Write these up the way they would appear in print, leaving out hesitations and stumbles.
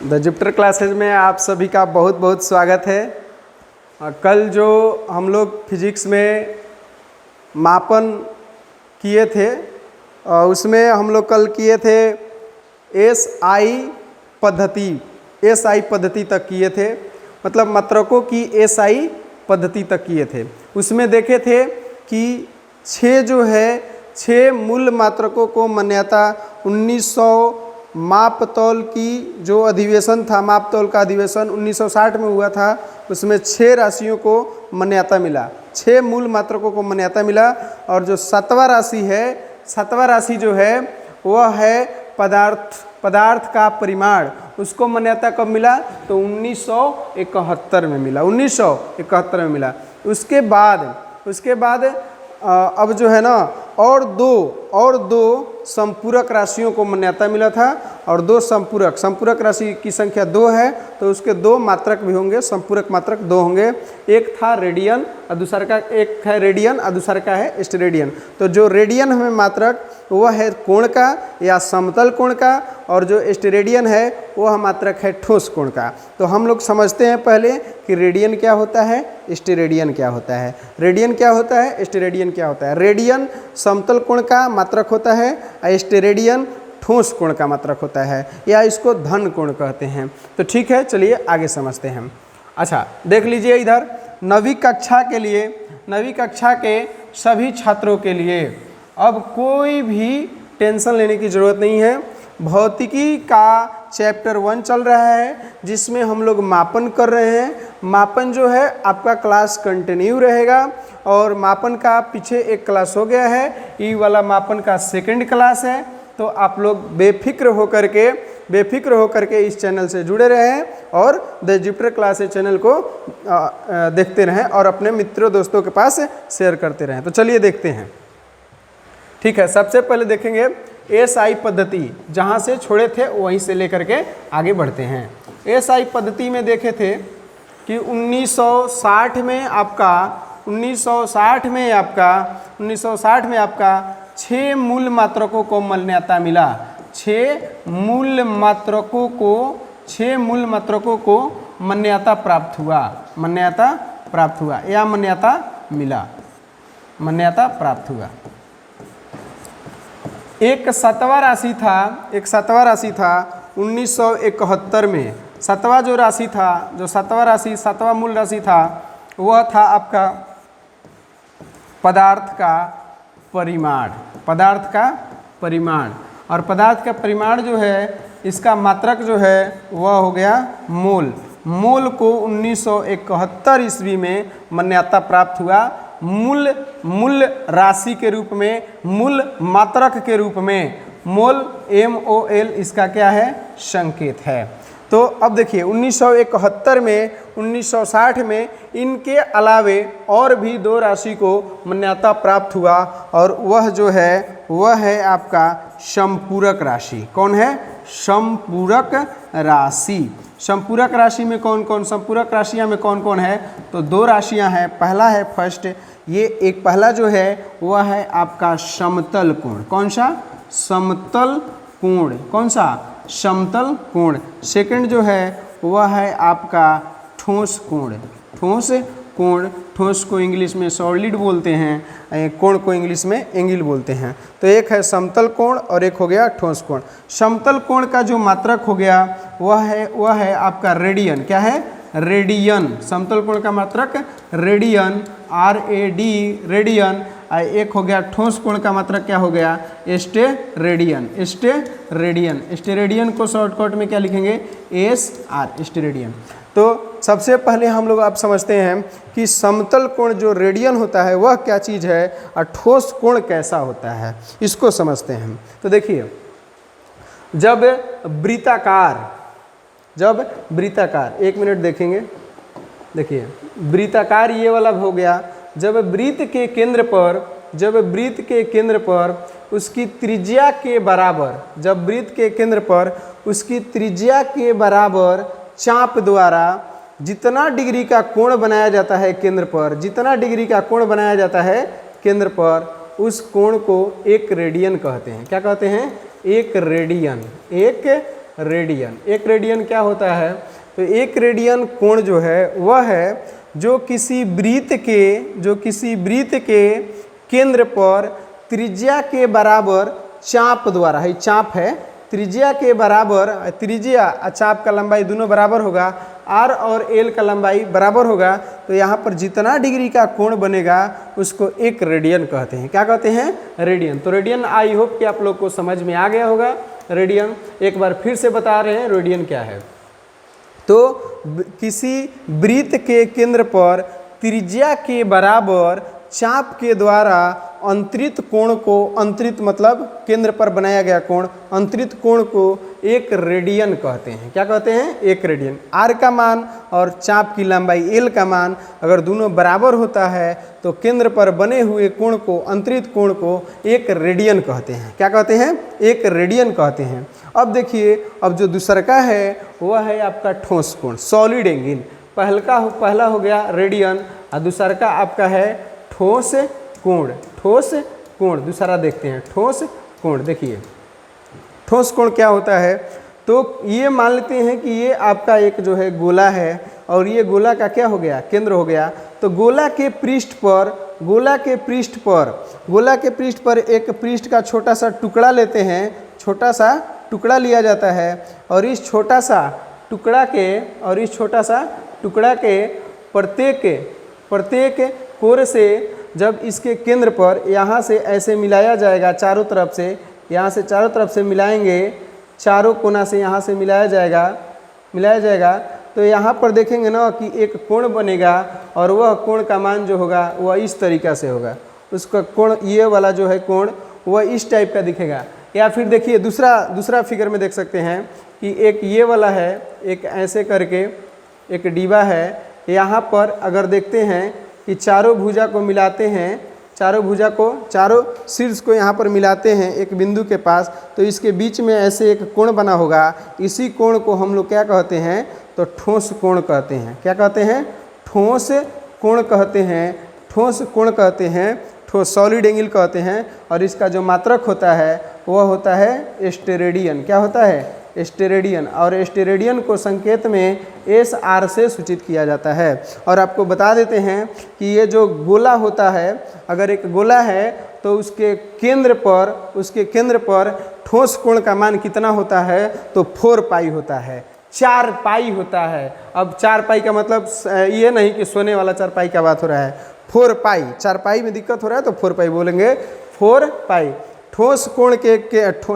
The Jupiter classes में आप सभी का बहुत बहुत स्वागत है। कल जो हम लोग फिजिक्स में मापन किए थे उसमें हम लोग कल किए थे एसआई पद्धति तक किए थे, मतलब मात्रकों की एसआई पद्धति तक किए थे। उसमें देखे थे कि 6 मूल मात्रकों को मान्यता 1900 मापतौल की जो अधिवेशन था, मापतौल का अधिवेशन 1960 में हुआ था, उसमें 6 राशियों को मान्यता मिला, 6 मूल मात्रकों को मान्यता मिला। और जो 7वां राशि जो है वह है पदार्थ का परिमाण, उसको मान्यता कब मिला? तो 1971 में मिला, 1971 में मिला। उसके बाद अब जो है ना और दो संपूरक राशियों को मान्यता मिला था, और 2 संपूरक राशि की संख्या 2 है, तो उसके 2 मात्रक भी होंगे, संपूरक मात्रक 2 होंगे। एक था रेडियन और दूसरा का, एक है रेडियन और दूसरा का है स्टेरेडियन। तो जो रेडियन हमें मात्रक वह है कोण का या समतल कोण का, और जो स्टेरेडियन है वह मात्रक है ठोस कोण का। तो हम लोग समझते हैं पहले कि रेडियन क्या होता है, स्टेरेडियन क्या होता है। रेडियन क्या होता है, स्टेरेडियन क्या होता है। रेडियन समतल कोण का मात्रक होता है, स्टेरेडियन ठोस कोण का मात्रक होता है, या इसको धन कोण कहते हैं। तो ठीक है, चलिए आगे समझते हैं। अच्छा, देख लीजिए इधर नवीं कक्षा के सभी छात्रों के लिए अब कोई भी टेंशन लेने की ज़रूरत नहीं है। भौतिकी का चैप्टर 1 चल रहा है, जिसमें हम लोग मापन कर रहे हैं। मापन जो है आपका क्लास कंटिन्यू रहेगा, और मापन का पीछे एक क्लास हो गया है, ई वाला मापन का सेकंड क्लास है। तो आप लोग बेफिक्र होकर के इस चैनल से जुड़े रहें और द जुपिटर क्लासेज चैनल को देखते रहें और अपने मित्रों दोस्तों के पास शेयर करते रहें। तो चलिए देखते हैं। ठीक है, सबसे पहले देखेंगे एसआई पद्धति, जहाँ से छोड़े थे वहीं से लेकर के आगे बढ़ते हैं। एसआई पद्धति में देखे थे कि 1960 में आपका 6 मूल मात्रकों को मान्यता मिला। 6 मूल मात्रकों को मान्यता प्राप्त हुआ या मान्यता प्राप्त हुआ। एक 7वां राशि था 1971 में। 7वां मूल राशि था वह था आपका पदार्थ का परिमाण। और पदार्थ का परिमाण जो है, इसका मात्रक जो है वह हो गया मोल। मोल को 1971 ईस्वी में मान्यता प्राप्त हुआ, मूल राशि के रूप में, मूल मात्रक के रूप में। मोल MOL इसका क्या है, संकेत है। तो अब देखिए 1971 में, 1960 में इनके अलावे और भी 2 राशि को मान्यता प्राप्त हुआ, और वह है आपका संपूरक राशि। कौन है? संपूरक राशि। संपूरक राशि में संपूरक राशियाँ में कौन कौन है? तो 2 राशियाँ हैं। पहला है फर्स्ट, ये एक पहला जो है वह है आपका समतल कोण। कौन सा? समतल कोण। कौन सा? समतल कोण। सेकंड जो है वह है आपका ठोस कोण। ठोस को इंग्लिश में सॉलिड बोलते हैं, कोण को इंग्लिश में एंगल बोलते हैं। तो एक है समतल कोण और एक हो गया ठोस कोण। समतल कोण का जो मात्रक हो गया वह है आपका रेडियन। क्या है? रेडियन। समतल कोण का मात्रक रेडियन, RAD रेडियन। एक हो गया ठोस कोण का मात्रक, क्या हो गया? स्टेरेडियन। स्टेरेडियन को शॉर्टकट में क्या लिखेंगे? SR, steradian. तो सबसे पहले हम लोग आप समझते हैं कि समतल कोण जो रेडियन होता है वह क्या चीज़ है, और ठोस कोण कैसा होता है, इसको समझते हैं। तो देखिए, जब वृत्ताकार 1 मिनट देखेंगे। देखिए वृत्ताकार ये वाला हो गया। जब वृत्त के केंद्र पर उसकी त्रिज्या के बराबर, चाप द्वारा जितना डिग्री का कोण बनाया जाता है केंद्र पर, उस कोण को एक रेडियन कहते हैं। क्या कहते हैं? एक रेडियन। एक रेडियन क्या होता है? तो एक रेडियन कोण जो है वह है जो किसी वृत्त के केंद्र पर त्रिज्या के बराबर चाप द्वारा, है चाप है, त्रिज्या के बराबर, त्रिज्या और चाप का लंबाई दोनों बराबर होगा, आर और एल का लंबाई बराबर होगा, तो यहाँ पर जितना डिग्री का कोण बनेगा उसको एक रेडियन कहते हैं। क्या कहते हैं? रेडियन। तो रेडियन आई होप कि आप लोग को समझ में आ गया होगा। रेडियन एक बार फिर से बता रहे हैं रेडियन क्या है। तो किसी वृत्त के केंद्र पर त्रिज्या के बराबर चाप के द्वारा अंतरित कोण को, अंतरित मतलब केंद्र पर बनाया गया कोण, अंतरित कोण को एक रेडियन कहते हैं। क्या कहते हैं? एक रेडियन। आर का मान और चाप की लंबाई एल का मान अगर दोनों बराबर होता है तो केंद्र पर बने हुए कोण को, अंतरित कोण को एक रेडियन कहते हैं। क्या कहते हैं? एक रेडियन कहते हैं। अब देखिए, अब जो दूसरा है वह है आपका ठोस कोण, सॉलिड एंगल। पहला हो गया रेडियन और दूसरा का आपका है ठोस कोण। ठोस कोण दूसरा देखते हैं, ठोस कोण। देखिए ठोस कोण क्या होता है? तो ये मान लेते हैं कि ये आपका एक जो है गोला है और ये गोला का क्या हो गया? केंद्र हो गया। तो गोला के पृष्ठ पर एक पृष्ठ का छोटा सा टुकड़ा लेते हैं, छोटा सा टुकड़ा लिया जाता है और इस छोटा सा टुकड़ा के प्रत्येक कोर से जब इसके केंद्र पर यहाँ से ऐसे मिलाया जाएगा, चारों तरफ से, यहाँ से चारों तरफ से मिलाएंगे, चारों कोना से यहाँ से मिलाया जाएगा तो यहाँ पर देखेंगे ना कि एक कोण बनेगा और वह कोण का मान जो होगा वह इस तरीक़ा से होगा। उसका कोण, ये वाला जो है कोण वह इस टाइप का दिखेगा। या फिर देखिए दूसरा फिगर में देख सकते हैं कि एक ये वाला है, एक ऐसे करके एक डिब्बा है। यहाँ पर अगर देखते हैं कि चारों भुजा को मिलाते हैं, चारों शीर्ष को यहाँ पर मिलाते हैं एक बिंदु के पास, तो इसके बीच में ऐसे एक कोण बना होगा। इसी कोण को हम लोग क्या कहते हैं? तो ठोस कोण कहते हैं। क्या कहते हैं? ठोस कोण कहते हैं। ठोस कोण कहते हैं, ठोस सॉलिड एंगल कहते हैं। और इसका जो मात्रक होता है वह होता है स्टेरेडियन। क्या होता है? स्टेरेडियन। और स्टेरेडियन को संकेत में एस आर से सूचित किया जाता है। और आपको बता देते हैं कि ये जो गोला होता है, अगर एक गोला है तो उसके केंद्र पर ठोस कोण का मान कितना होता है? तो 4 पाई होता है, 4 पाई होता है। अब 4 पाई का मतलब ये नहीं कि सोने वाला 4 पाई का बात हो रहा है, 4 पाई। 4 पाई में दिक्कत हो रहा है तो 4 पाई बोलेंगे, 4 पाई। ठोस कोण के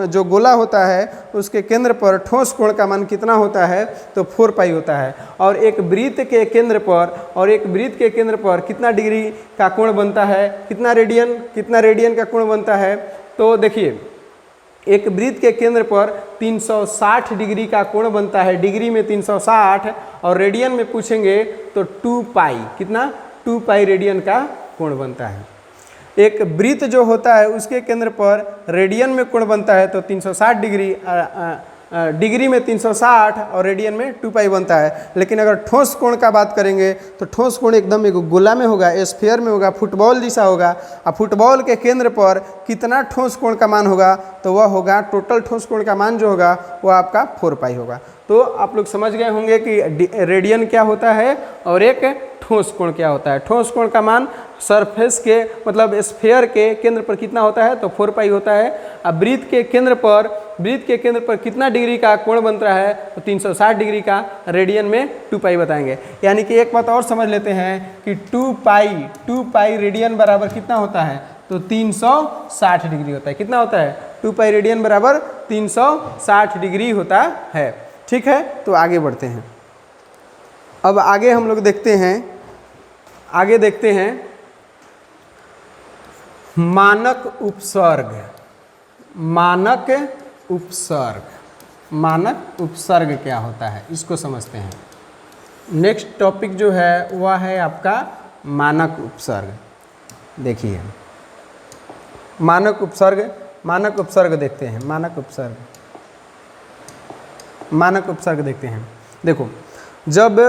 जो गोला होता है उसके केंद्र पर ठोस कोण का मान कितना होता है? तो 4 पाई होता है। और एक वृत्त के केंद्र पर कितना डिग्री का कोण बनता है? कितना रेडियन का कोण बनता है? तो देखिए, एक वृत्त के केंद्र पर 360 डिग्री का कोण बनता है। डिग्री में 360 और रेडियन में पूछेंगे तो 2 पाई। कितना? 2 पाई रेडियन का कोण बनता है। एक वृत्त जो होता है उसके केंद्र पर रेडियन में कोण बनता है तो 360 डिग्री, डिग्री में 360 और रेडियन में 2 पाई बनता है। लेकिन अगर ठोस कोण का बात करेंगे तो ठोस कोण एकदम एक गोला में होगा, स्फीयर में होगा, फुटबॉल जैसा होगा। और फुटबॉल के केंद्र पर कितना ठोस कोण का मान होगा? तो वह होगा, टोटल ठोस कोण का मान जो होगा वह आपका 4 पाई होगा। तो आप लोग समझ गए होंगे कि रेडियन क्या होता है और एक ठोस कोण क्या होता है। ठोस कोण का मान सरफेस के मतलब स्फीयर के केंद्र पर कितना होता है? तो 4 पाई होता है। अब वृत्त के केंद्र पर कितना डिग्री का कोण बनता है? तो 360 डिग्री का। रेडियन में 2 पाई बताएंगे। यानी कि एक बात और समझ लेते हैं कि 2 पाई रेडियन बराबर कितना होता है? तो 360 डिग्री होता है। कितना होता है? 2 पाई रेडियन बराबर 360 डिग्री होता है। ठीक है, तो आगे बढ़ते हैं। अब आगे हम लोग देखते हैं मानक उपसर्ग क्या होता है, इसको समझते हैं। नेक्स्ट टॉपिक जो है वह है आपका मानक उपसर्ग। देखिए मानक उपसर्ग देखते हैं। मानक उपसर्ग देखते हैं। देखो, जब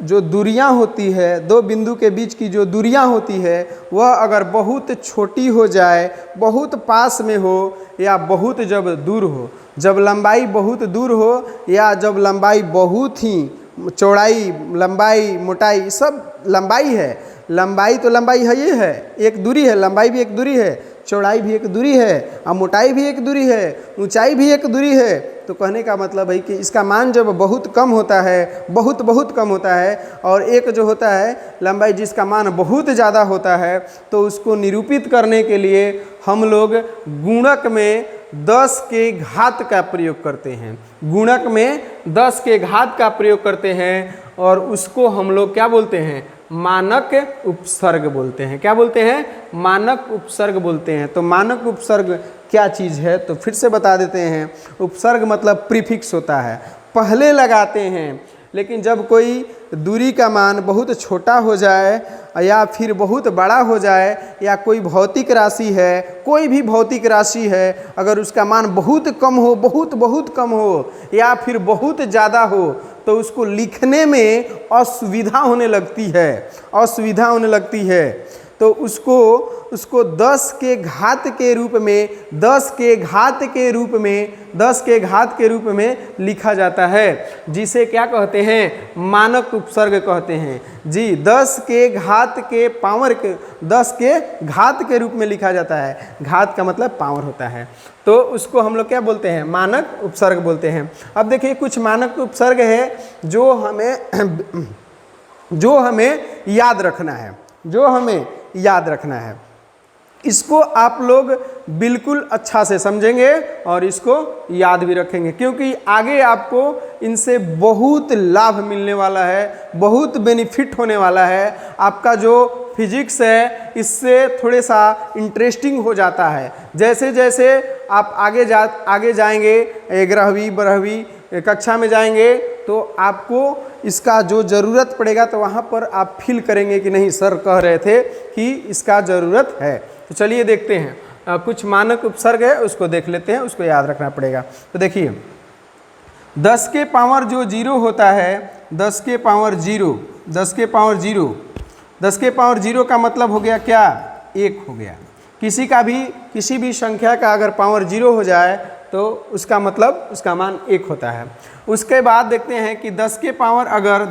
जो दूरियां होती है, दो बिंदु के बीच की जो दूरियां होती है वह अगर बहुत छोटी हो जाए, बहुत पास में हो या बहुत जब दूर हो, जब लंबाई बहुत दूर हो या जब लंबाई बहुत ही चौड़ाई, लंबाई, मोटाई सब लंबाई है। लंबाई तो लंबाई है, ये है एक दूरी है, लंबाई भी एक दूरी है, चौड़ाई भी एक दूरी है और मोटाई भी एक दूरी है, ऊंचाई भी एक दूरी है। तो कहने का मतलब है कि इसका मान जब बहुत कम होता है, बहुत बहुत कम होता है, और एक जो होता है लंबाई जिसका मान बहुत ज़्यादा होता है, तो उसको निरूपित करने के लिए हम लोग गुणक में 10 के घात का प्रयोग करते हैं। गुणक में 10 के घात का प्रयोग करते हैं और उसको हम लोग क्या बोलते हैं? मानक उपसर्ग बोलते हैं। क्या बोलते हैं? मानक उपसर्ग बोलते हैं। तो मानक उपसर्ग क्या चीज़ है तो फिर से बता देते हैं। उपसर्ग मतलब प्रीफिक्स होता है, पहले लगाते हैं। लेकिन जब कोई दूरी का मान बहुत छोटा हो जाए या फिर बहुत बड़ा हो जाए, या कोई भौतिक राशि है, कोई भी भौतिक राशि है, अगर उसका मान बहुत कम हो, बहुत बहुत कम हो या फिर बहुत ज़्यादा हो, तो उसको लिखने में असुविधा होने लगती है, असुविधा होने लगती है। तो उसको 10 के घात के रूप में, 10 के घात के रूप में, 10 के घात के रूप में लिखा जाता है, जिसे क्या कहते हैं? मानक उपसर्ग कहते हैं जी। 10 के घात के पावर के, 10 के घात के रूप में लिखा जाता है। घात का मतलब पावर होता है, तो उसको हम लोग क्या बोलते हैं? मानक उपसर्ग बोलते हैं। अब देखिए कुछ मानक उपसर्ग है जो हमें याद रखना है, जो हमें याद रखना है। इसको आप लोग बिल्कुल अच्छा से समझेंगे और इसको याद भी रखेंगे, क्योंकि आगे आपको इनसे बहुत लाभ मिलने वाला है, बहुत बेनिफिट होने वाला है। आपका जो फिजिक्स है इससे थोड़े सा इंटरेस्टिंग हो जाता है। जैसे जैसे आप आगे जाएंगे, 11वीं 12वीं कक्षा में जाएंगे, तो आपको इसका जो ज़रूरत पड़ेगा तो वहाँ पर आप फील करेंगे कि नहीं सर कह रहे थे कि इसका ज़रूरत है। तो चलिए देखते हैं, कुछ मानक उपसर्ग है उसको देख लेते हैं, उसको याद रखना पड़ेगा। तो देखिए 10 के पावर जो 0 होता है, 10 के पावर 0, 10 के पावर 0, 10 के पावर 0 का मतलब हो गया क्या? 1 हो गया। किसी भी संख्या का अगर पावर 0 हो जाए तो उसका मतलब उसका मान 1 होता है। उसके बाद देखते हैं कि 10 के पावर अगर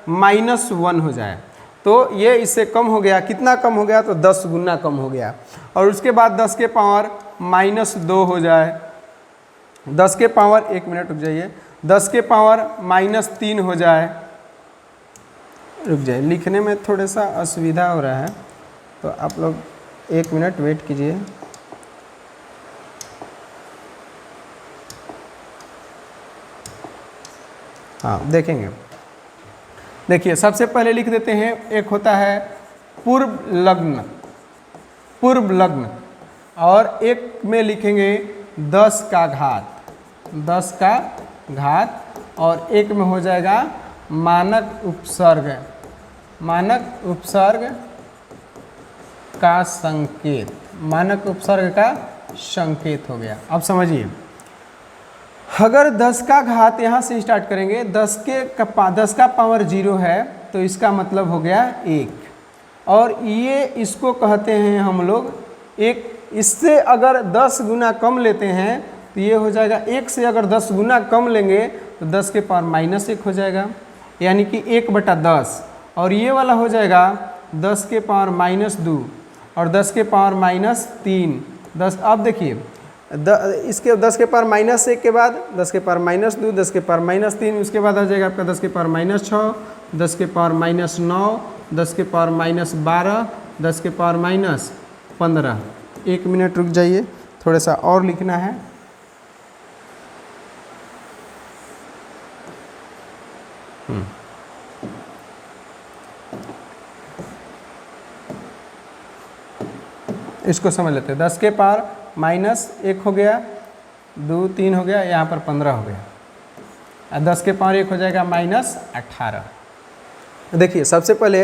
-1 हो जाए तो ये इससे कम हो गया। कितना कम हो गया? तो 10 गुना कम हो गया। और उसके बाद 10 के पावर -2 हो जाए, 10 के पावर, 1 मिनट रुक जाइए, 10 के पावर -3 हो जाए, रुक जाइए, लिखने में थोड़ा सा असुविधा हो रहा है तो आप लोग 1 मिनट वेट कीजिए। हाँ देखेंगे, देखिए सबसे पहले लिख देते हैं, एक होता है पूर्व लग्न, पूर्व लग्न, और एक में लिखेंगे 10 का घात, 10 का घात, और एक में हो जाएगा मानक उपसर्ग, मानक उपसर्ग का संकेत, मानक उपसर्ग का संकेत हो गया। अब समझिए, अगर 10 का घात यहाँ से स्टार्ट करेंगे, 10 का पावर 0 है तो इसका मतलब हो गया 1, और ये इसको कहते हैं हम लोग 1। इससे अगर 10 गुना कम लेते हैं तो ये हो जाएगा, 1 से अगर 10 गुना कम लेंगे तो 10 के पावर -1 हो जाएगा, यानी कि 1/10। और ये वाला हो जाएगा 10 के पावर -2 और 10 के पावर -3, 10। अब देखिए इसके 10 के पावर -1 के बाद 10 के पावर -2, 10 के पावर -3, उसके बाद आ जाएगा आपका 10 के पावर -6, 10 के पावर -9, 10 के पावर -12, 10 के पावर -15। 1 मिनट रुक जाइए, थोड़ा सा और लिखना है। इसको समझ लेते हैं। 10 के पावर -1 हो गया, 2 3 हो गया, यहाँ पर 15 हो गया, और 10 के पावर 1 हो जाएगा -18। देखिए सबसे पहले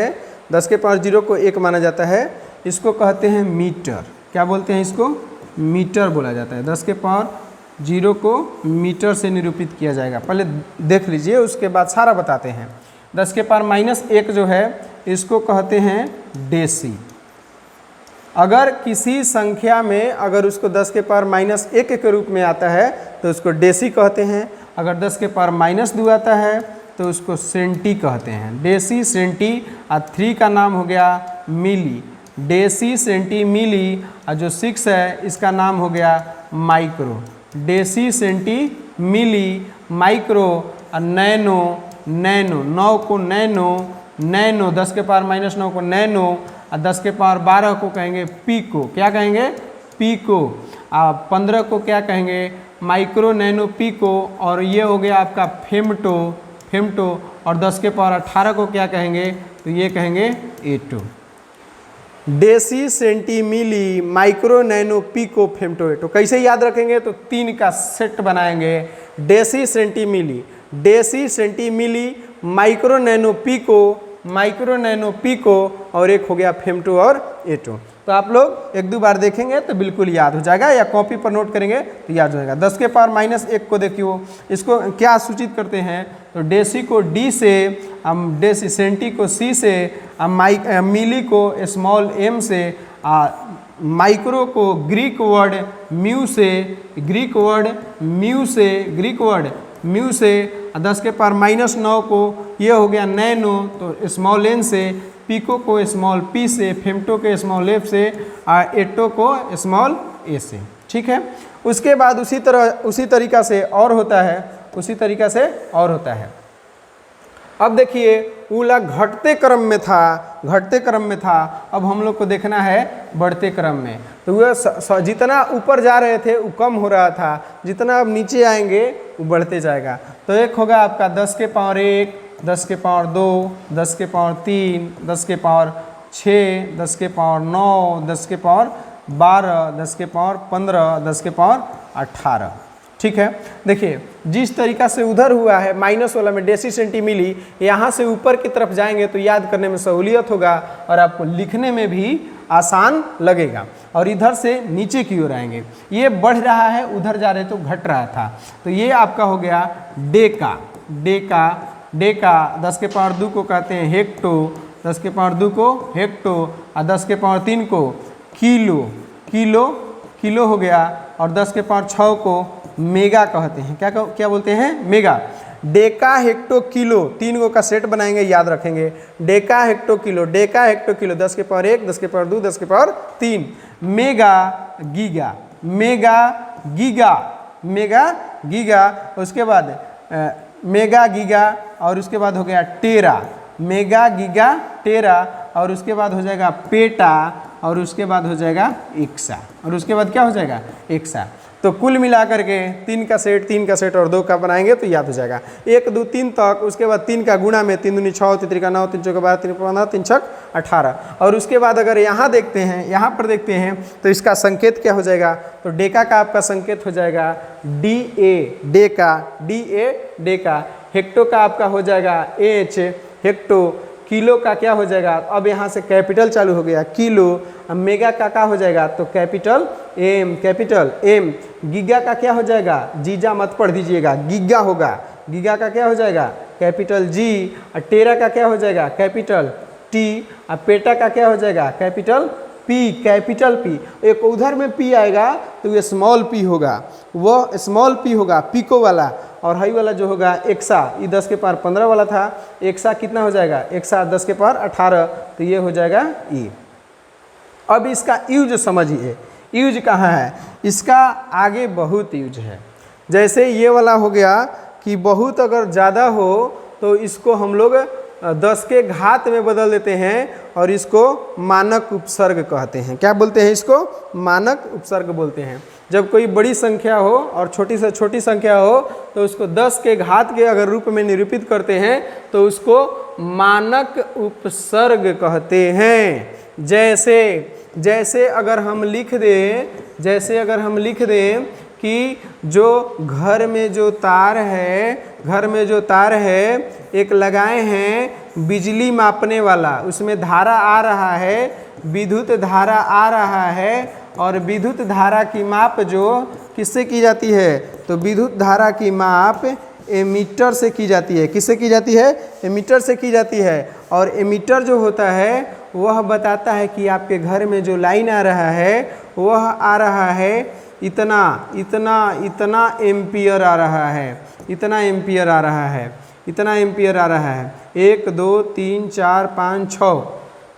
10 के पावर 0 को 1 माना जाता है, इसको कहते हैं मीटर। क्या बोलते हैं? इसको मीटर बोला जाता है। 10 के पावर 0 को मीटर से निरूपित किया जाएगा। पहले देख लीजिए, उसके बाद सारा बताते हैं। 10 के पावर -1 जो है इसको कहते हैं डेसी। अगर किसी संख्या में अगर उसको 10 के पावर -1 के रूप में आता है तो उसको डेसी कहते हैं। अगर 10 के पावर -2 आता है तो उसको सेंटी कहते हैं। डेसी, सेंटी, और 3 का नाम हो गया मिली। डेसी, सेंटी, मिली, और जो 6 है इसका नाम हो गया micro. Deci, centi, milli, micro, और नैनो। नैनो 9 को नैनो, नैनो 10 के पावर -9 को नैनो, और 10 के पावर 12 को कहेंगे पीको। क्या कहेंगे? पीको। 15 को क्या कहेंगे? Micro, nano, pico. और ये हो गया आपका फेमटो, फेमटो। और 10 के पावर 18 को क्या कहेंगे? तो ये कहेंगे atto. Deci, centi, milli, micro, nano, pico, femto, atto. कैसे याद रखेंगे? तो 3 का सेट बनाएंगे। Deci, centi, milli, deci, centi, milli, micro, nano, pico, micro, nano, pico, और एक हो गया फेमटो और एटो। तो आप लोग 1-2 बार देखेंगे तो बिल्कुल याद हो जाएगा, या कॉपी पर नोट करेंगे तो याद हो जाएगा। 10 के पावर -1 को देखिए, इसको क्या सूचित करते हैं? तो डेसी को डी से, डेसी, सेंटी को सी से, मिली को स्मॉल एम से, माइक्रो को ग्रीक वर्ड म्यू से, ग्रीक वर्ड म्यू से, ग्रीक वर्ड म्यू से, 10 के पावर -9 को ये हो गया नैनो, तो स्मॉल एन से, पीको को स्मॉल पी से, फेमटो के स्मॉल एफ से, और एटो को स्मॉल ए से। ठीक है। उसके बाद उसी तरीका से और होता है, उसी तरीका से और होता है। अब देखिए उला घटते क्रम में था, घटते क्रम में था। अब हम लोग को देखना है बढ़ते क्रम में। तो वह जितना ऊपर जा रहे थे वो कम हो रहा था, जितना अब नीचे आएंगे वो बढ़ते जाएगा। तो एक होगा आपका 10 के पावर 1, 10 के पावर 2, 10 के पावर 3, 10 के पावर 6, 10 के पावर 9, 10 के पावर 12, 10 के पावर 15, 10 के पावर 18। ठीक है। देखिए जिस तरीका से उधर हुआ है माइनस वाला में डेसी, सेंटी, मिली, यहाँ से ऊपर की तरफ जाएंगे तो याद करने में सहूलियत होगा और आपको लिखने में भी आसान लगेगा। और इधर से नीचे की ओर आएंगे, ये बढ़ रहा है, उधर जा रहे तो घट रहा था। तो ये आपका हो गया डेका, डेका, डेका। 10 के पावर 2 को कहते हैं हेक्टो, 10 के पावर 2 को हेक्टो, और 10 के पावर 3 को किलो, किलो, किलो हो गया। और 10 के पावर 6 को मेगा कहते हैं। क्या बोलते हैं? मेगा। डेका, हेक्टो, किलो, 3 का सेट बनाएंगे, याद रखेंगे। Deka, hecto, kilo, Deka, hecto, kilo, 10 के पावर 1, 10 के पावर 2, 10 के power 3। Mega, giga, mega, giga, mega, giga. उसके बाद मेगा, गीगा, और उसके बाद हो गया टेरा, मेगा, गीगा, टेरा। और उसके बाद हो जाएगा पेटा, और उसके बाद हो जाएगा एक्सा, और उसके बाद क्या हो जाएगा? एक्सा। तो कुल मिलाकर के 3 का सेट और 2 का बनाएंगे तो याद हो जाएगा। 1, 2, 3 तक। उसके बाद 3 का गुणा में 3 दूनी 6, 3 त्रिका 9, 3 चौका 12, 3 15, 3 छक 18। और उसके बाद अगर यहाँ देखते हैं, यहाँ पर देखते हैं तो इसका संकेत क्या हो जाएगा? तो डेका का आपका संकेत हो जाएगा DA, Deka, DA, Deka. Hecto का आपका हो जाएगा H, हेक्टो। किलो का क्या हो जाएगा? अब यहाँ से कैपिटल चालू हो गया, किलो। अब मेगा का क्या हो जाएगा? तो capital M, capital M. Giga का क्या हो जाएगा? जीजा मत पढ़ दीजिएगा, गीगा होगा। गीगा का क्या हो जाएगा? Capital G. और टेरा का क्या हो जाएगा? Capital T. और पेटा का क्या हो जाएगा? Capital P, capital P. एक उधर में पी आएगा तो ये स्मॉल पी होगा, वह स्मॉल पी होगा, पिको वाला। और हाई वाला जो होगा एक्सा, ये 10 के पावर 15 वाला था। एक्सा कितना हो जाएगा? एक्सा 10 के पावर 18, तो ये हो जाएगा ई। अब इसका यूज समझिए, यूज कहाँ है? इसका आगे बहुत यूज है। जैसे ये वाला हो गया कि बहुत अगर ज़्यादा हो तो इसको हम लोग 10 के घात में बदल देते हैं और इसको मानक उपसर्ग कहते हैं। क्या बोलते हैं इसको? मानक उपसर्ग बोलते हैं। जब कोई बड़ी संख्या हो और छोटी से छोटी संख्या हो तो उसको 10 के घात के अगर रूप में निरूपित करते हैं तो उसको मानक उपसर्ग कहते हैं। जैसे अगर हम लिख दें, जैसे अगर हम लिख दें कि जो घर में जो तार है, घर में जो तार है एक लगाए हैं बिजली मापने वाला, उसमें धारा आ रहा है, विद्युत धारा आ रहा है। और विद्युत धारा की माप जो किससे की जाती है? तो विद्युत धारा की माप एमीटर से की जाती है। किससे की जाती है? एमीटर से की जाती है। और एमीटर जो होता है वह बताता है कि आपके घर में जो लाइन आ रहा है वह आ रहा है इतना इतना इतना एम्पियर आ रहा है, इतना एम्पियर आ रहा है, इतना एम्पियर आ रहा है। 1 2 3 4 5 6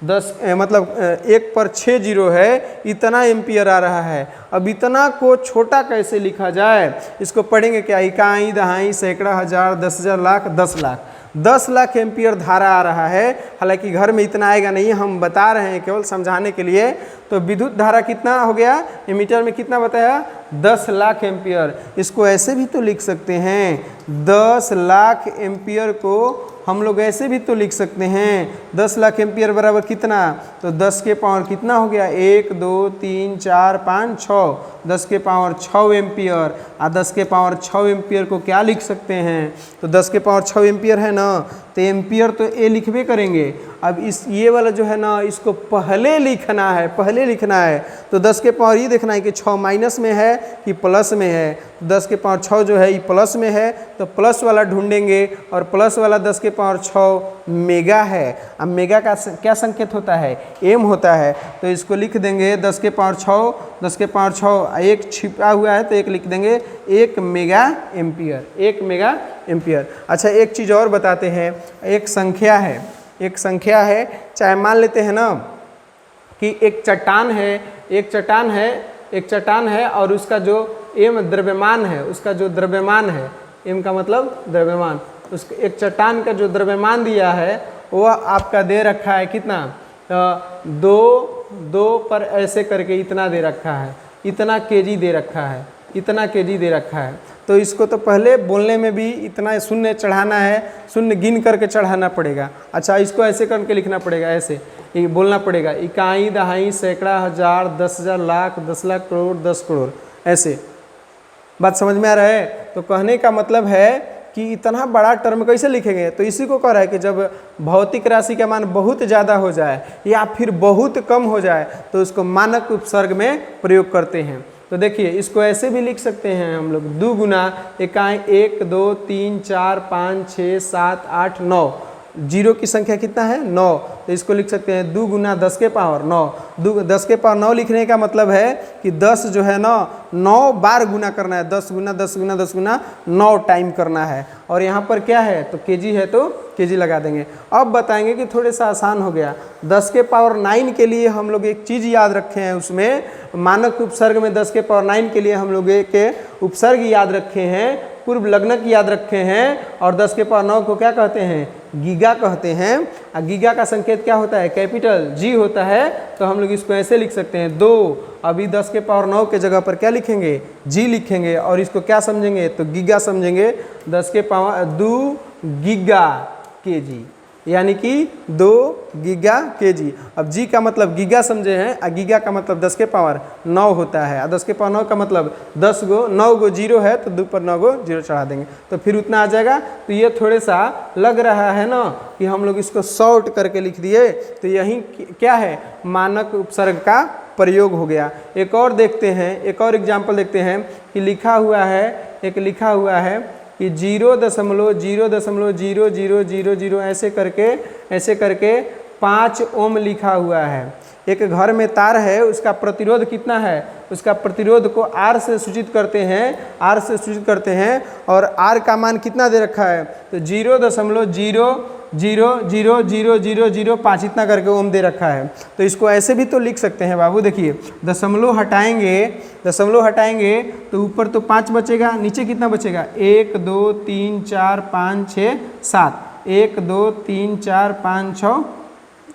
10 मतलब 1 पर 6 जीरो है, इतना एम्पियर आ रहा है। अब इतना को छोटा कैसे लिखा जाए, इसको पढ़ेंगे क्या? इकाई, दहाई, सैकड़ा, हजार, 10,000, लाख, 10 लाख। 10 लाख एम्पियर धारा आ रहा है। हालांकि घर में इतना आएगा नहीं, हम बता रहे हैं केवल समझाने के लिए। तो विद्युत धारा कितना हो गया? एमीटर में कितना बताया? 10 लाख एम्पियर। इसको ऐसे भी तो लिख सकते हैं, 10 लाख एम्पियर को हम लोग ऐसे भी तो लिख सकते हैं। 10 लाख एम्पियर बराबर कितना? तो 10 के पावर कितना हो गया? 1 2 3 4 5 6, 10 के पावर 6 एम्पियर। 10 के पावर 6 एम्पियर को क्या लिख सकते हैं? तो 10 के पावर 6 एम्पियर है ना, तो एम्पियर तो ए लिखबे करेंगे। अब इस ये वाला जो है ना, इसको पहले लिखना है, पहले लिखना है। तो 10 के पावर ये देखना है कि 6 माइनस में है कि प्लस में है। 10 के पावर 6 जो है ये प्लस में है, तो प्लस वाला ढूंढेंगे। और प्लस वाला 10 के पावर 6 मेगा है। अब मेगा का क्या संकेत होता है? एम होता है। तो इसको लिख देंगे 10 के पावर 6, 10 के पावर 6 एक छिपा हुआ है तो एक लिख देंगे, 1 मेगा एम्पियर, 1 मेगा एम्पियर। अच्छा, एक चीज़ और बताते हैं। एक संख्या है, एक संख्या है, चाहे मान लेते हैं ना कि एक चट्टान है, एक चट्टान है, एक चट्टान है और उसका जो एम द्रव्यमान है, उसका जो द्रव्यमान है, एम का मतलब द्रव्यमान, उस एक चट्टान का जो द्रव्यमान दिया है वह आपका दे रखा है कितना? 2 पर ऐसे करके इतना दे रखा है, इतना केजी दे रखा है, इतना केजी दे रखा है। तो इसको तो पहले बोलने में भी इतना शून्य चढ़ाना है, शून्य गिन करके चढ़ाना पड़ेगा। अच्छा, इसको ऐसे करके लिखना पड़ेगा, ऐसे ये बोलना पड़ेगा, इकाई, दहाई, सैकड़ा, हजार, 10,000, लाख, 10 लाख, करोड़, 10 करोड़, ऐसे। बात समझ में आ रहा है? तो कहने का मतलब है कि इतना बड़ा टर्म कैसे लिखेंगे? तो इसी को कह रहा है कि जब भौतिक राशि का मान बहुत ज़्यादा हो जाए या फिर बहुत कम हो जाए तो उसको मानक उपसर्ग में प्रयोग करते हैं। तो देखिए, इसको ऐसे भी लिख सकते हैं हम लोग, 2 गुना इकाई, 1 2 3 4 5 6 7 8 9, जीरो की संख्या कितना है? 9। तो इसको लिख सकते हैं 2 गुना 10 के पावर 9। 10 के पावर 9 लिखने का मतलब है कि 10 जो है ना 9 बार गुना करना है, 10 गुना 10 गुना 10 गुना 9 टाइम करना है। और यहाँ पर क्या है? तो केजी है तो केजी लगा देंगे। अब बताएंगे कि थोड़े सा आसान हो गया। 10 के पावर 9 के लिए हम लोग एक चीज़ याद रखे हैं, उसमें मानक उपसर्ग में 10 के पावर 9 के लिए हम लोग एक उपसर्ग याद रखे हैं, पूर्व लग्नक याद रखे हैं। और 10 के पावर 9 को क्या कहते हैं? गीगा कहते हैं। और गीगा का संकेत क्या होता है? कैपिटल जी होता है। तो हम लोग इसको ऐसे लिख सकते हैं 2। अभी 10 के पावर 9 के जगह पर क्या लिखेंगे? जी लिखेंगे। और इसको क्या समझेंगे? तो गीगा समझेंगे। 10 के पावर 2 गीगा केजी, यानी कि 2 गीगा केजी। अब जी का मतलब गीगा समझे हैं, और गीगा का मतलब 10 के पावर 9 होता है। और 10 के पावर 9 का मतलब 9 गो जीरो है तो 2 पर 9 गो जीरो चढ़ा देंगे तो फिर उतना आ जाएगा। तो ये थोड़े सा लग रहा है ना कि हम लोग इसको शॉर्ट करके लिख दिए, तो यही क्या है? मानक उपसर्ग का प्रयोग हो गया। एक और देखते हैं, एक और एग्जाम्पल देखते हैं कि लिखा हुआ है, एक लिखा हुआ है कि 0.000000 ऐसे करके 5 ओम लिखा हुआ है। एक घर में तार है, उसका प्रतिरोध कितना है? उसका प्रतिरोध को R से सूचित करते हैं, R से सूचित करते हैं। और R का मान कितना दे रखा है? तो 0.0000005 इतना करके ओम दे रखा है। तो इसको ऐसे भी तो लिख सकते हैं बाबू। देखिए, दशमलव हटाएंगे तो ऊपर तो 5 बचेगा, नीचे कितना बचेगा? 1 2 3 4 5 6 7, 1 2 3 4 5 6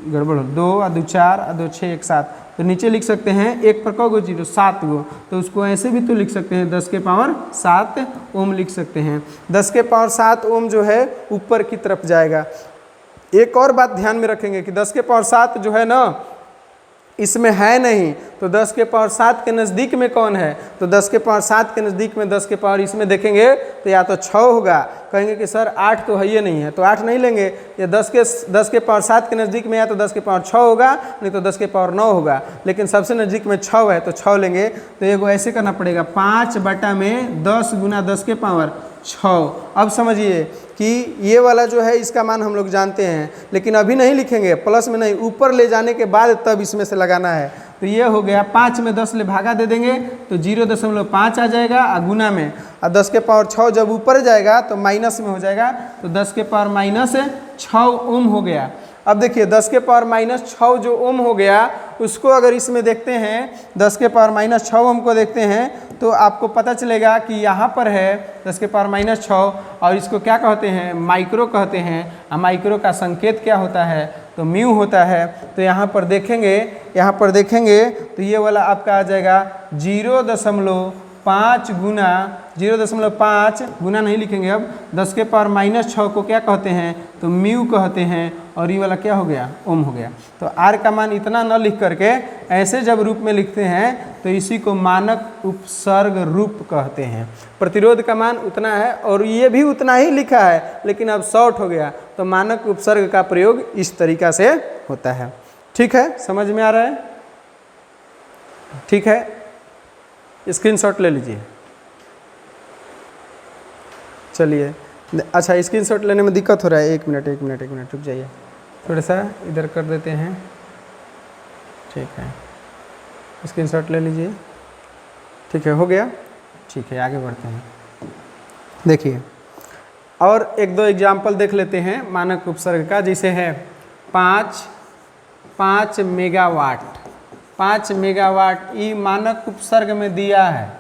गड़बड़, 2 और 2 4 और 2 6 1 7। तो नीचे लिख सकते हैं 1 पर कौ गो जीरो? 7 गो। तो उसको ऐसे भी तो लिख सकते हैं, 10 के पावर 7 ओम लिख सकते हैं। 10 के पावर 7 ओम जो है ऊपर की तरफ जाएगा। एक और बात ध्यान में रखेंगे कि 10 के पावर 7 जो है ना इसमें है नहीं, तो 10 के पावर 7 के नज़दीक में कौन है? तो 10 के पावर 7 के नज़दीक में 10 के पावर इसमें देखेंगे तो या तो 6 होगा, कहेंगे कि सर 8 तो है ही नहीं है, तो 8 नहीं लेंगे। या 10 के पावर 7 के नज़दीक में या तो 10 के पावर 6 होगा, नहीं तो 10 के पावर 9 होगा, लेकिन सबसे नज़दीक में 6 है तो 6 लेंगे। तो एगो ऐसे करना पड़ेगा, 5 बटा में 10 गुना 10 के पावर 6। अब समझिए कि ये वाला जो है इसका मान हम लोग जानते हैं, लेकिन अभी नहीं लिखेंगे, प्लस में नहीं, ऊपर ले जाने के बाद तब इसमें से लगाना है। तो ये हो गया 5 में 10 ले भागा दे देंगे तो 0.5 आ जाएगा, और गुना में, और 10 के पावर 6 जब ऊपर जाएगा तो माइनस में हो जाएगा, तो 10 के पावर माइनस 6 ओम हो गया। अब देखिए 10 के पावर माइनस 6 जो ओम हो गया, उसको अगर इसमें देखते हैं 10 के पावर माइनस 6 ओम को देखते हैं तो आपको पता चलेगा कि यहाँ पर है 10 के पावर माइनस 6, और इसको क्या कहते हैं, माइक्रो कहते हैं। और माइक्रो का संकेत क्या होता है, तो म्यू होता है। तो यहाँ पर देखेंगे तो ये वाला आपका आ जाएगा 0.5 गुना 0.5 गुना नहीं लिखेंगे, अब 10 के पावर माइनस 6 को क्या कहते हैं, तो म्यू कहते हैं, और ये वाला क्या हो गया, ओम हो गया। तो आर का मान इतना न लिख करके ऐसे जब रूप में लिखते हैं तो इसी को मानक उपसर्ग रूप कहते हैं। प्रतिरोध का मान उतना है और ये भी उतना ही लिखा है, लेकिन अब शॉर्ट हो गया, तो मानक उपसर्ग का प्रयोग इस तरीका से होता है। ठीक है, समझ में आ रहा है? ठीक है, स्क्रीनशॉट ले लीजिए। चलिए, अच्छा स्क्रीनशॉट लेने में दिक्कत हो रहा है, एक मिनट रुक जाइए, थोड़ा सा इधर कर देते हैं। ठीक है, स्क्रीनशॉट ले लीजिए। ठीक है, हो गया। ठीक है, आगे बढ़ते हैं। देखिए और एक दो एग्जाम्पल देख लेते हैं मानक उपसर्ग का, जैसे है 5 मेगावाट। 5 मेगावाट ये मानक उपसर्ग में दिया है,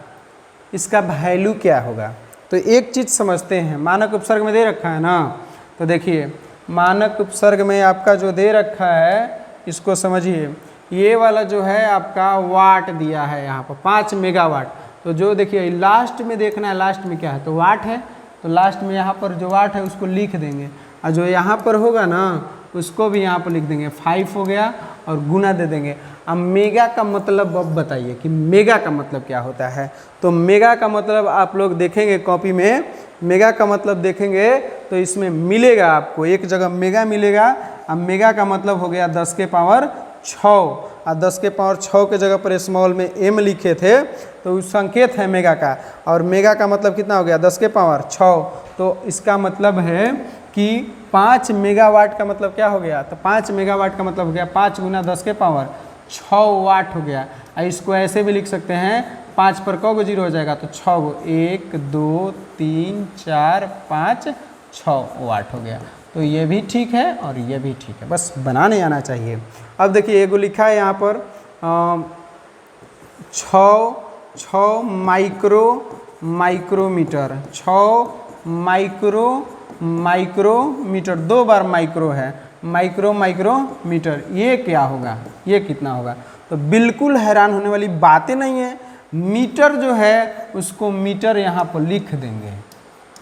इसका वैल्यू क्या होगा? तो एक चीज़ समझते हैं, मानक उपसर्ग में दे रखा है ना, तो देखिए मानक उपसर्ग में आपका जो दे रखा है इसको समझिए। ये वाला जो है आपका वाट दिया है यहाँ पर 5 मेगावाट। तो जो देखिए लास्ट में देखना है, लास्ट में क्या है, तो वाट है, तो लास्ट में यहाँ पर जो वाट है उसको लिख देंगे, और जो यहाँ पर होगा ना उसको भी यहाँ पर लिख देंगे, 5 हो गया, और गुना दे देंगे। अब मेगा का मतलब अब बताइए कि मेगा का मतलब क्या होता है? तो मेगा का मतलब आप लोग देखेंगे कॉपी में, मेगा का मतलब देखेंगे तो इसमें मिलेगा आपको एक जगह मेगा मिलेगा। अब मेगा का मतलब हो गया 10 के पावर 6, और 10 के पावर 6 के जगह पर स्मॉल में m लिखे थे, तो उस संकेत है मेगा का, और मेगा का मतलब कितना हो गया 10 के पावर 6। तो इसका मतलब है कि 5 मेगावाट का मतलब क्या हो गया, तो 5 मेगावाट का मतलब हो गया 5 गुना 10 के पावर 6 वाट हो गया। इसको ऐसे भी लिख सकते हैं, 5 पर कौ गो जीरो हो जाएगा, तो 6 गो, 1 2 3 4 5 6 वाट हो गया। तो ये भी ठीक है और ये भी ठीक है, बस बनाने आना चाहिए। अब देखिए एगो लिखा है यहाँ पर 6 माइक्रोमीटर, 6 माइक्रोमीटर, 2 बार माइक्रो है, माइक्रोमीटर, ये क्या होगा, ये कितना होगा? तो बिल्कुल हैरान होने वाली बातें नहीं है। मीटर जो है उसको मीटर यहाँ पर लिख देंगे,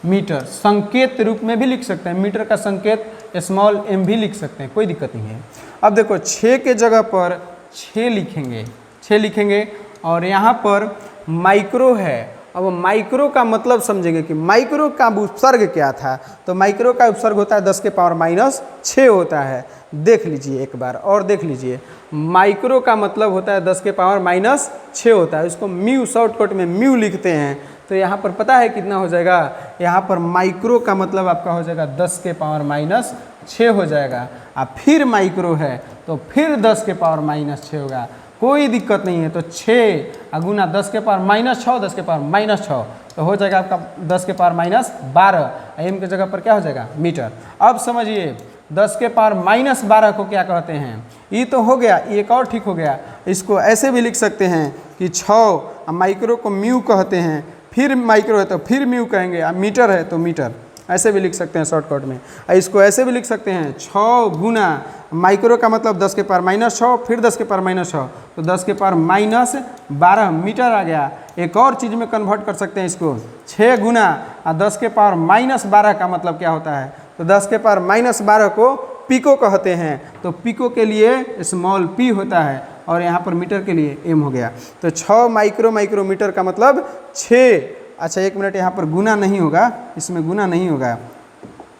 मीटर संकेत रूप में भी लिख सकते हैं, मीटर का संकेत स्मॉल m भी लिख सकते हैं, कोई दिक्कत नहीं है। अब देखो 6 के जगह पर 6 लिखेंगे, और यहाँ पर माइक्रो है। अब माइक्रो का मतलब समझेंगे कि माइक्रो का उपसर्ग क्या था, तो माइक्रो का उपसर्ग होता है 10 के पावर माइनस 6 होता है। देख लीजिए एक बार और देख लीजिए, माइक्रो का मतलब होता है 10 के पावर माइनस 6 होता है, उसको म्यू शॉर्टकट में म्यू लिखते हैं। तो यहाँ पर पता है कितना हो जाएगा, यहाँ पर माइक्रो का मतलब आपका हो जाएगा 10 के पावर माइनस 6 हो जाएगा, और फिर माइक्रो है तो फिर 10 के पावर माइनस 6 होगा, कोई दिक्कत नहीं है। तो 6 गुना 10 के पावर माइनस 6, 10 के पावर माइनस 6, तो हो जाएगा आपका 10 के पावर माइनस 12, m के जगह पर क्या हो जाएगा, मीटर। अब समझिए 10 के पावर माइनस 12 को क्या कहते हैं, ये तो हो गया, एक और ठीक हो गया। इसको ऐसे भी लिख सकते हैं कि 6, माइक्रो को म्यू कहते हैं, फिर माइक्रो है तो फिर म्यू कहेंगे, और मीटर है तो मीटर, ऐसे भी लिख सकते हैं शॉर्टकट में। इसको ऐसे भी लिख सकते हैं 6 गुना, माइक्रो का मतलब 10 के पावर माइनस 6, फिर 10 के पावर माइनस 6, तो 10 के पावर माइनस 12 मीटर आ गया। एक और चीज़ में कन्वर्ट कर सकते हैं इसको, 6 गुना 10 के पावर माइनस 12 का मतलब क्या होता है, तो 10 के पावर माइनस 12 को पिको कहते हैं, तो पिको के लिए स्मॉल p होता है, और यहाँ पर मीटर के लिए m हो गया। तो 6 माइक्रोमीटर का मतलब 6। अच्छा एक मिनट, यहाँ पर गुना नहीं होगा, इसमें गुना नहीं होगा,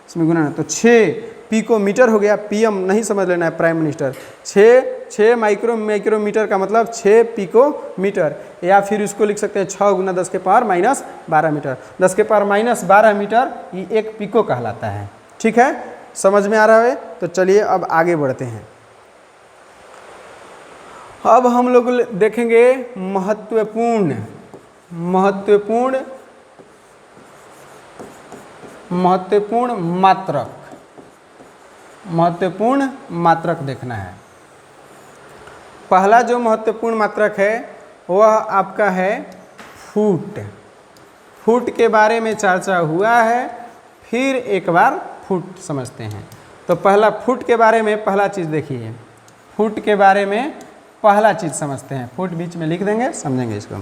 इसमें गुना नहीं, तो 6 पिकोमीटर हो गया, पीएम नहीं समझ लेना है प्राइम मिनिस्टर। 6 माइक्रोमीटर का मतलब 6 पिकोमीटर, या फिर उसको लिख सकते हैं 6 × 10⁻⁻12 मीटर। 10⁻⁻12 मीटर ये एक पिको कहलाता है। ठीक है, समझ में आ रहा है? तो चलिए अब आगे बढ़ते हैं। अब हम लोग देखेंगे महत्वपूर्ण मात्रक देखना है। पहला जो महत्वपूर्ण मात्रक है वह आपका है फुट। फुट के बारे में चर्चा हुआ है, फिर एक बार फुट समझते हैं। तो पहला फुट के बारे में पहला चीज़ देखिए, फुट के बारे में पहला चीज़ समझते हैं। फुट बीच में लिख देंगे, समझेंगे इसको।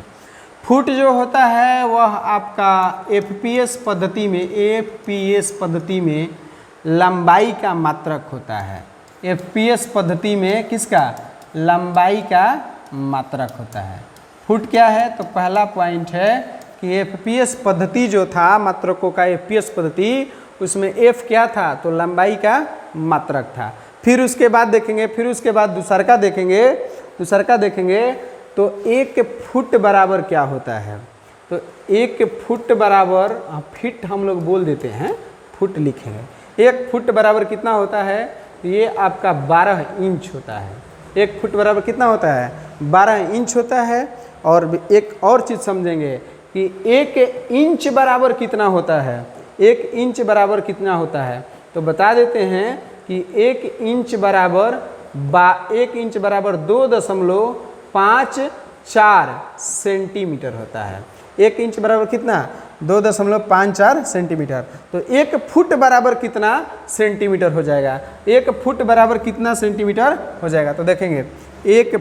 फुट जो होता है वह आपका एफपीएस पद्धति में लंबाई का मात्रक होता है। एफपीएस पद्धति में किसका? लंबाई का मात्रक होता है। फुट क्या है? तो पहला पॉइंट है कि एफपीएस पद्धति जो था, मात्रकों का एफपीएस पद्धति, उसमें एफ क्या था? तो लंबाई का मात्रक था। फिर उसके बाद देखेंगे, फिर उसके बाद दूसरका देखेंगे तो 1 फुट बराबर क्या होता है? तो 1 फुट बराबर, फिट हम लोग बोल देते हैं, फुट लिखेंगे। 1 फुट बराबर कितना होता है? तो ये आपका 12 इंच होता है। 1 फुट बराबर कितना होता है? 12 इंच होता है। और एक और चीज़ समझेंगे कि 1 इंच बराबर कितना होता है? 1 इंच बराबर कितना होता है? तो बता देते हैं कि 1 इंच बराबर 2.54 सेंटीमीटर होता है। 1 इंच बराबर कितना? 2.54 सेंटीमीटर। तो 1 फुट बराबर कितना सेंटीमीटर हो जाएगा? 1 फुट बराबर कितना सेंटीमीटर हो जाएगा? तो देखेंगे 1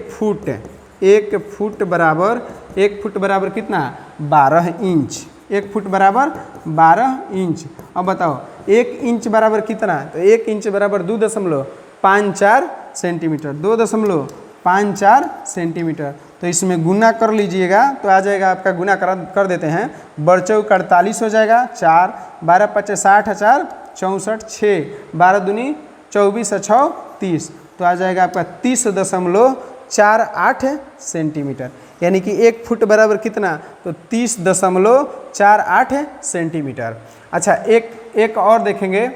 फुट बराबर कितना? 12 इंच। 1 फुट बराबर 12 इंच। अब बताओ 1 इंच बराबर कितना? तो 1 इंच बराबर 2.54 सेंटीमीटर। 2.54 सेंटीमीटर। तो इसमें गुना कर लीजिएगा तो आ जाएगा आपका, गुना कर देते हैं, 12×4 हो जाएगा 4, 12×5 60, 4 64, 6, 12 दूनी 24, 6 30। तो आ जाएगा आपका 30.48 सेंटीमीटर। यानी कि 1 फुट बराबर कितना? तो 30.48 सेंटीमीटर। अच्छा, एक और देखेंगे,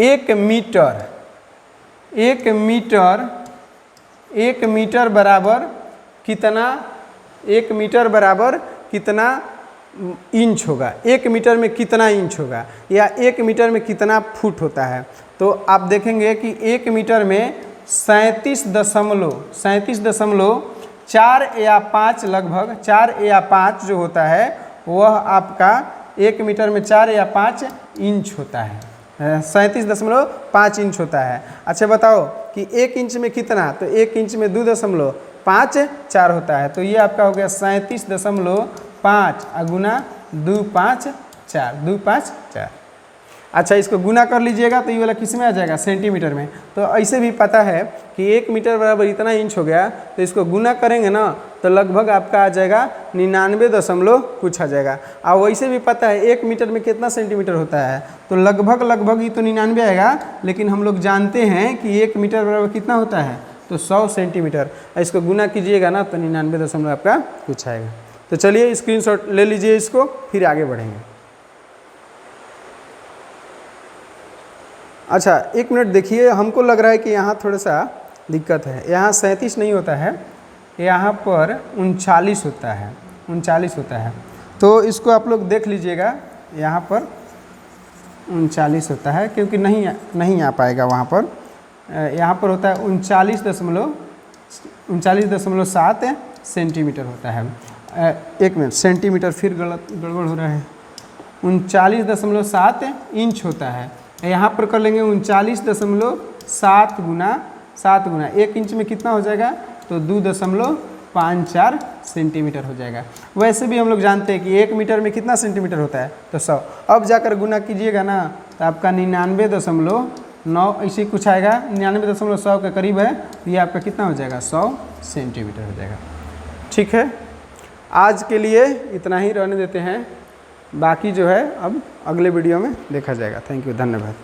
1 मीटर बराबर कितना? 1 मीटर बराबर कितना इंच होगा? 1 मीटर में कितना इंच होगा, या 1 मीटर में कितना फुट होता है? तो आप देखेंगे कि 1 मीटर में 37.4 या 5, लगभग 4 या 5 जो होता है वह आपका 1 मीटर में 4 या 5 इंच होता है। 37.5 इंच होता है। अच्छा बताओ कि 1 इंच में कितना? तो 1 इंच में 2.54 होता है। तो ये आपका हो गया 37.5 गुना 254। अच्छा, इसको गुना कर लीजिएगा तो ये वाला किस में आ जाएगा? सेंटीमीटर में। तो ऐसे भी पता है कि 1 मीटर बराबर इतना इंच हो गया, तो इसको गुना करेंगे ना तो लगभग आपका आ जाएगा 99 कुछ आ जाएगा। और वैसे भी पता है 1 मीटर में कितना सेंटीमीटर होता है, तो लगभग ये तो 99 आएगा, लेकिन हम लोग जानते हैं कि 1 मीटर बराबर कितना होता है? तो 100 सेंटीमीटर। इसको गुना कीजिएगा ना तो 99 आपका कुछ आएगा। तो चलिए स्क्रीनशॉट ले लीजिए इसको, फिर आगे बढ़ेंगे। अच्छा, 1 मिनट देखिए, हमको लग रहा है कि यहाँ थोड़ा सा दिक्कत है। यहाँ 37 नहीं होता है, यहाँ पर 39 होता है। 39 होता है। तो इसको आप लोग देख लीजिएगा, यहाँ पर 39 होता है, क्योंकि नहीं आ पाएगा वहाँ पर। यहाँ पर होता है 39.7 सेंटीमीटर होता है। 1 मिनट, सेंटीमीटर फिर गड़बड़ हो रहा है। 39.7 इंच होता है। यहाँ पर कर लेंगे 39.7 गुना 1 इंच में कितना हो जाएगा? तो 2.54 सेंटीमीटर हो जाएगा। वैसे भी हम लोग जानते हैं कि 1 मीटर में कितना सेंटीमीटर होता है? तो 100। अब जाकर गुना कीजिएगा ना तो आपका 99.9 ऐसे ही कुछ आएगा। 99.100 के करीब है। तो ये आपका कितना हो जाएगा? 100 सेंटीमीटर हो जाएगा। ठीक है, आज के लिए इतना ही रहने देते हैं। बाकी जो है अब अगले वीडियो में देखा जाएगा। थैंक यू, धन्यवाद।